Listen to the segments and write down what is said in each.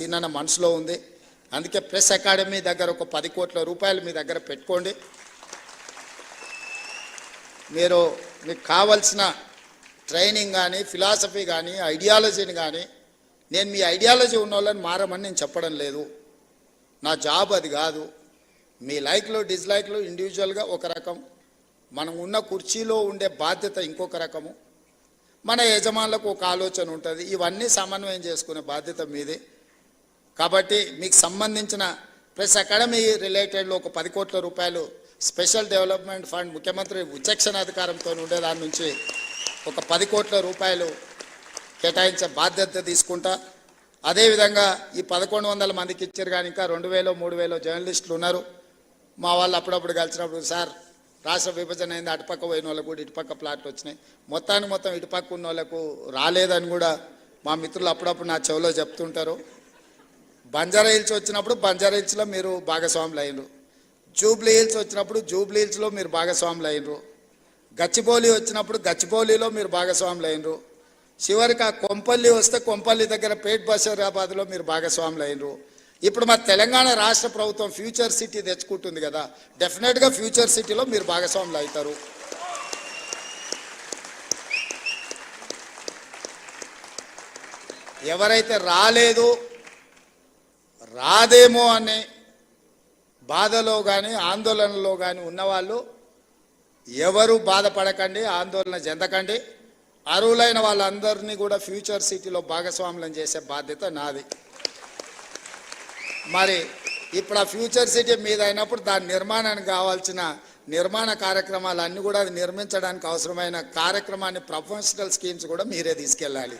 చిన్న మనసులో ఉంది. అందుకే ప్రెస్ అకాడమీ దగ్గర ఒక 10 కోట్ల రూపాయలు మీ దగ్గర పెట్టుకోండి. మీకు కావాల్సిన ట్రైనింగ్ కానీ ఫిలాసఫీ కానీ ఐడియాలజీని కానీ, నేను మీ ఐడియాలజీ ఉన్న వాళ్ళని మారమని నేను చెప్పడం లేదు, నా జాబ్ అది కాదు. మీ లైక్లు డిస్లైక్లు ఇండివిజువల్గా ఒక రకం, మనం ఉన్న కుర్చీలో ఉండే బాధ్యత ఇంకొక రకము, మన యజమానులకు ఒక ఆలోచన ఉంటుంది. ఇవన్నీ సమన్వయం చేసుకునే బాధ్యత మీదే. కాబట్టి మీకు సంబంధించిన ప్రెస్ అకాడమీ రిలేటెడ్లో ఒక 10 కోట్ల రూపాయలు స్పెషల్ డెవలప్మెంట్ ఫండ్ ముఖ్యమంత్రి విచక్షణ అధికారంతో ఉండే దాని నుంచి ఒక 10 కోట్ల రూపాయలు కేటాయించే బాధ్యత తీసుకుంటా. అదేవిధంగా ఈ 1100 మందికి ఇచ్చారు కానీ ఇంకా 2000 3000 జర్నలిస్టులు ఉన్నారు. మా వాళ్ళు అప్పుడప్పుడు కలిసినప్పుడు, సార్ రాష్ట్ర విభజన అయింది, అటుపక్క పోయిన వాళ్ళకు కూడా ఇటుపక్క ప్లాట్లు వచ్చినాయి, మొత్తం ఇటుపక్క ఉన్న వాళ్ళకు రాలేదని కూడా మా మిత్రులు అప్పుడప్పుడు నా చెవిలో చెప్తుంటారు. బంజారా హిల్స్ వచ్చినప్పుడు బంజారా హిల్స్లో మీరు భాగస్వాములు అయినరు, జూబ్లీ హిల్స్ వచ్చినప్పుడు జూబ్లీ హిల్స్లో మీరు భాగస్వాములు అయినరు, గచ్చిబౌలి వచ్చినప్పుడు గచ్చిబౌలిలో మీరు భాగస్వాములు అయినరు, చివరికి ఆ కొంపల్లి వస్తే కొంపల్లి దగ్గర పేట్ బషీరాబాద్లో మీరు భాగస్వాములు అయినరు. ఇప్పుడు మా తెలంగాణ రాష్ట్ర ప్రభుత్వం ఫ్యూచర్ సిటీ తెచ్చుకుంటుంది కదా, డెఫినెట్గా ఫ్యూచర్ సిటీలో మీరు భాగస్వాములు అవుతారు. ఎవరైతే రాదేమో అనే బాధలో కానీ ఆందోళనలో కానీ ఉన్నవాళ్ళు ఎవరు బాధపడకండి, ఆందోళన చెందకండి. అర్హులైన వాళ్ళందరినీ కూడా ఫ్యూచర్ సిటీలో భాగస్వాములను చేసే బాధ్యత నాది. మరి ఇప్పుడు ఆ ఫ్యూచర్ సిటీ మీద అయినప్పుడు దాని నిర్మాణానికి కావాల్సిన నిర్మాణ కార్యక్రమాలన్నీ కూడా అది నిర్మించడానికి అవసరమైన కార్యక్రమాన్ని ప్రొఫెషనల్ స్కీమ్స్ కూడా మీరే తీసుకెళ్ళాలి.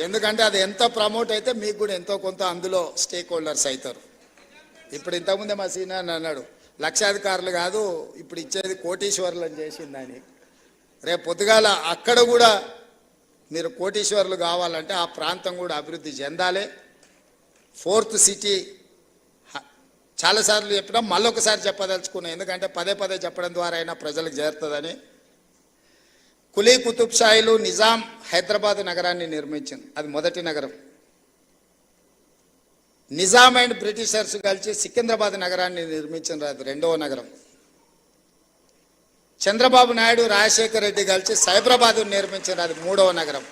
ఎందుకంటే అది ఎంత ప్రమోట్ అయితే మీకు కూడా ఎంతో కొంత అందులో స్టేక్ హోల్డర్స్ అవుతారు. ఇప్పుడు ఇంతకుముందే మా సీనియర్ అన్నాడు, లక్షాధికారులు కాదు ఇప్పుడు ఇచ్చేది కోటీశ్వరులు అని చేసిందని. రేపు పొద్దుగాల అక్కడ కూడా మీరు కోటీశ్వరులు కావాలంటే ఆ ప్రాంతం కూడా అభివృద్ధి చెందాలి. 4th సిటీ చాలాసార్లు చెప్పినా మళ్ళొకసారి చెప్పదలుచుకున్నాను, ఎందుకంటే పదే చెప్పడం ద్వారా అయినా ప్రజలకు చేరుతుందని. కులీ కుతుబ్ షాయిలు నిజాం హైదరాబాద్ నగరాన్ని నిర్మించింది, అది మొదటి నగరం. నిజాం అండ్ బ్రిటిషర్స్ కలిసి సికింద్రాబాద్ నగరాన్ని నిర్మించిన అది 2వ నగరం. చంద్రబాబు నాయుడు రాజశేఖర్ రెడ్డి కలిసి సైబరాబాద్ నిర్మించిన అది 3వ నగరం.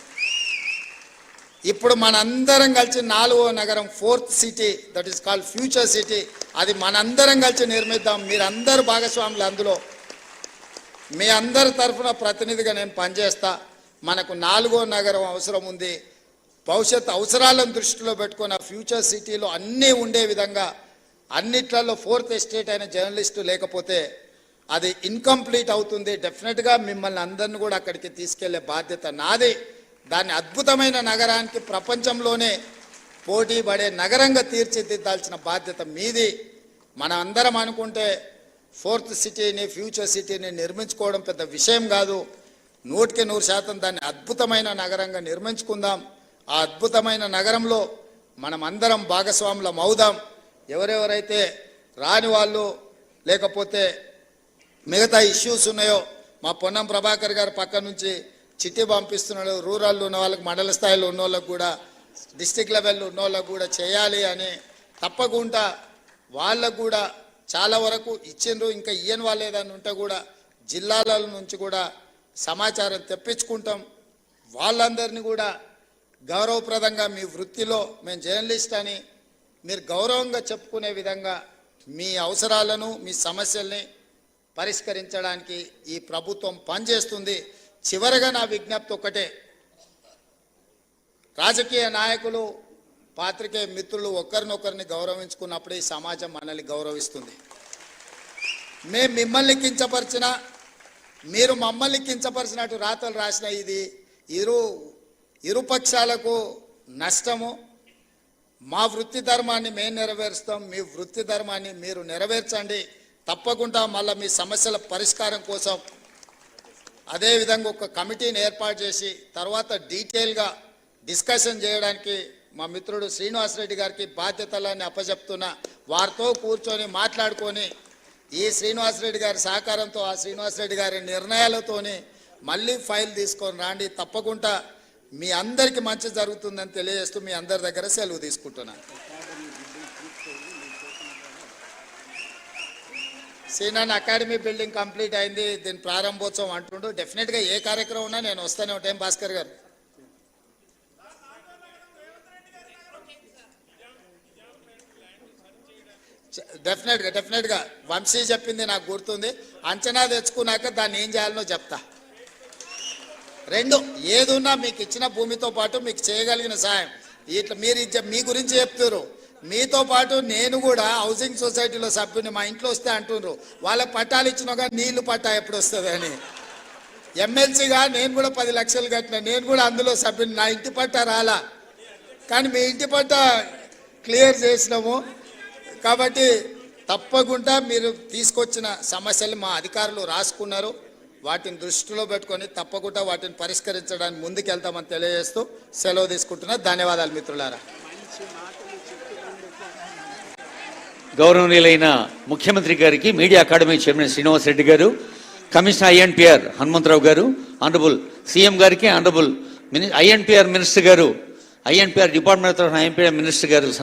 ఇప్పుడు మనందరం కలిసి 4వ నగరం 4th city, that is called future city, అది మనందరం కలిసి నిర్మిద్దాం. మీరందరూ భాగస్వాములు అందులో. మీ అందరి తరఫున ప్రతినిధిగా నేను పనిచేస్తా. మనకు 4వ నగరం అవసరం ఉంది. భవిష్యత్ అవసరాలను దృష్టిలో పెట్టుకుని ఆ ఫ్యూచర్ సిటీలో అన్నీ ఉండే విధంగా, అన్నిట్లలో 4th ఎస్టేట్ అయిన జర్నలిస్టు లేకపోతే అది ఇన్కంప్లీట్ అవుతుంది. డెఫినెట్గా మిమ్మల్ని అందరిని కూడా అక్కడికి తీసుకెళ్లే బాధ్యత నాది. దాన్ని అద్భుతమైన నగరానికి ప్రపంచంలోనే పోటీ పడే నగరంగా తీర్చిదిద్దాల్సిన బాధ్యత మీది. మనం అందరం అనుకుంటే 4th సిటీని ఫ్యూచర్ సిటీని నిర్మించుకోవడం పెద్ద విషయం కాదు. 100% దాన్ని అద్భుతమైన నగరంగా నిర్మించుకుందాం. ఆ అద్భుతమైన నగరంలో మనం అందరం భాగస్వాములం అవుదాం. ఎవరెవరైతే రాని వాళ్ళు లేకపోతే మిగతా ఇష్యూస్ ఉన్నాయో, మా పొన్నం ప్రభాకర్ గారు పక్క నుంచి చిట్టి పంపిస్తున్నాడు, రూరల్లో ఉన్న వాళ్ళకి, మండల స్థాయిలో ఉన్న వాళ్ళకు కూడా, డిస్టిక్ లెవెల్లో ఉన్న వాళ్ళకు కూడా చేయాలి అని. తప్పకుండా వాళ్ళకు కూడా చాలా వరకు ఇచ్చిండ్రు, ఇంకా ఇయ్యని వాళ్ళు ఏదైనా ఉంటే కూడా జిల్లాల నుంచి కూడా సమాచారం తెప్పించుకుంటాం. వాళ్ళందరినీ కూడా గౌరవప్రదంగా మీ వృత్తిలో మేము జర్నలిస్ట్ అని మీరు గౌరవంగా చెప్పుకునే విధంగా మీ అవసరాలను మీ సమస్యల్ని పరిష్కరించడానికి ఈ ప్రభుత్వం పనిచేస్తుంది. చివరగా నా విజ్ఞప్తి ఒక్కటే, రాజకీయ నాయకులు పాత్రికేయ మిత్రులు ఒకరినొకరిని గౌరవించుకున్నప్పుడే ఈ సమాజం మనల్ని గౌరవిస్తుంది. మేము మిమ్మల్ని కించపరిచినా మీరు మమ్మల్ని కించపరిచినట్టు రాతలు రాసిన ఇది ఇరుపక్షాలకు నష్టము. మా వృత్తి ధర్మాన్ని మేము నెరవేరుస్తాం, మీ వృత్తి ధర్మాన్ని మీరు నెరవేర్చండి. తప్పకుండా మళ్ళీ మీ సమస్యల పరిష్కారం కోసం అదేవిధంగా ఒక కమిటీని ఏర్పాటు చేసి తర్వాత డీటెయిల్గా డిస్కషన్ చేయడానికి మా మిత్రుడు శ్రీనివాసరెడ్డి గారికి బాధ్యతలన్నీ అప్పచెప్తున్నా. వారితో కూర్చొని మాట్లాడుకొని ఈ శ్రీనివాసరెడ్డి గారి సహకారంతో, ఆ శ్రీనివాసరెడ్డి గారి నిర్ణయాలతోని మళ్ళీ ఫైల్ తీసుకొని రాండి. తప్పకుండా మీ అందరికీ మంచి జరుగుతుందని తెలియజేస్తూ మీ అందరి దగ్గర సెలవు తీసుకుంటున్నాను. సీనాన్ అకాడమీ బిల్డింగ్ కంప్లీట్ అయింది, దీని ప్రారంభోత్సవం అంటుండు. డెఫినెట్గా ఏ కార్యక్రమం ఉన్నా నేను వస్తూనే ఉంటాను భాస్కర్ గారు. డెఫినెట్గా వంశీ చెప్పింది నాకు గుర్తుంది. అంచనా తెచ్చుకున్నాక దాన్ని ఏం చేయాలనో చెప్తా. రెండు ఏది ఉన్నా మీకు ఇచ్చిన భూమితో పాటు మీకు చేయగలిగిన సాయం ఇట్లా మీరు మీ గురించి చెప్తారు. మీతో పాటు నేను కూడా హౌసింగ్ సొసైటీలో సభ్యుని, మా ఇంట్లో వస్తే అంటున్నారు వాళ్ళకి పట్టాలు ఇచ్చినాక నీళ్లు పట్టా ఎప్పుడు వస్తుంది అని. ఎమ్మెల్సీగా నేను కూడా 10 లక్షలు కట్టిన, నేను కూడా అందులో సభ్యుని. నా ఇంటి పట్టా రాలా, కానీ మీ ఇంటి పట్టా క్లియర్ చేసినాము. కాబట్టి తప్పకుండా మీరు తీసుకొచ్చిన సమస్యలు మా అధికారులు రాసుకున్నారు. వాటిని దృష్టిలో పెట్టుకొని తప్పకుండా వాటిని పరిష్కరించడానికి ముందుకెళ్తామని తెలియజేస్తూ సెలవు తీసుకుంటున్నా. ధన్యవాదాలు మిత్రులారా. గౌరవనీయులైన ముఖ్యమంత్రి గారికి media academy chairman Srinivas Reddy గారు, కమిషనర్ ఐఎన్పిఆర్ హనుమంతరావు గారు, ఆనరబుల్ సీఎం గారికి, ఆనరబుల్ ఐఎన్పిఆర్ మినిస్టర్ గారు, INPR department of INPR minister గారు